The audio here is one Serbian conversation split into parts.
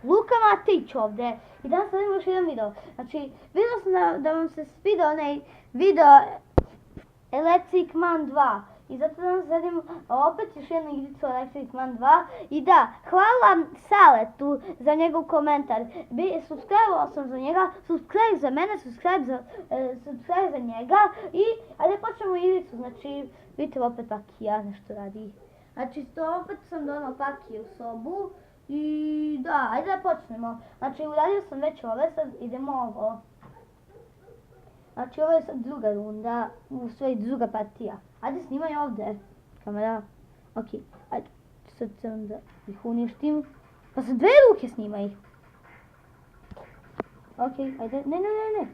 Luka Matić ovdje i danas radimo još jedan video. Znači, vidio sam da vam se svidio onaj video Electric Man 2 i zato danas radim opet još jednu igricu Electric Man 2 i da, hvala Saletu za njegov komentar. Subscribe-ovao sam za njega, subscribe za mene, subscribe za njega i ajde počnemo igricu. Znači, vidite opet Pakija nešto radi. Znači, opet sam donao Pakiju u sobu. I da, ajde da počnemo. Znači, uradio sam već ove, sad idemo ovo. Znači, ovo je sad druga runda, u svoj druga partija. Ajde, snimaj ovdje, kamera. Ok, ajde, sad se onda ih uništim. Pa sa 2 ruke snimaj. Ok, ajde, ne.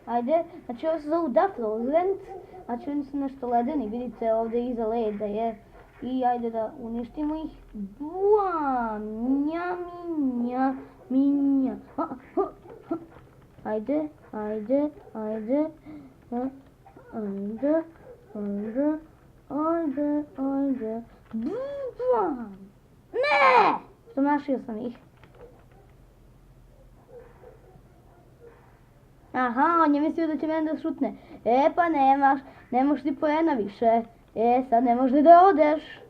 Ajde, znači ovo se zovu Daflozent, znači oni su nešto ledeni, vidite ovdje iza leda je. I ajde da uništimo ih. Buam, minja. Ajde. Buam. Ne! Promašio sam ih. Aha, on je mislio da će mene da šutne. E pa ne možeš ti po jedna više. E sad ne možeš da odeš.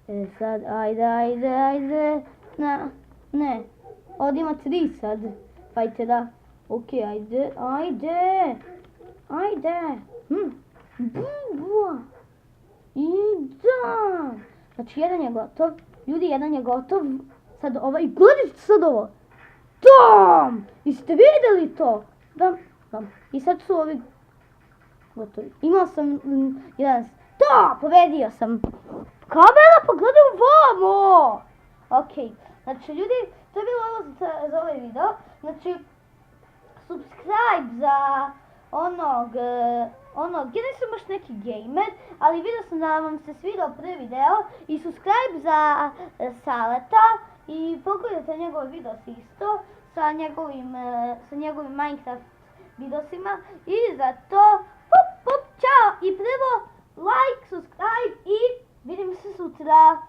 E sad, ajde. Ne. Ovdje ima 3 sad. Fajtera. Ok, ajde. I da. Znači jedan je gotov. Ljudi, jedan je gotov. Sad ovaj, gledajte sad ovo. Tom! Jeste vidjeli to? Da. I sad su ovi gotovi. Imao sam jedan... Da! Povedio sam. Kamera, pogledaj ovamo! Ok. Znači, ljudi, to je bilo ovo za ovaj video. Znači, subscribe za ja nisam baš neki gamer, ali vidio sam da vam se svidio prvi video i subscribe za Saleta i pogledajte njegove videos isto sa njegovim Minecraft videosima i za to čao i prvo like, subscribe i vidimo se sutra.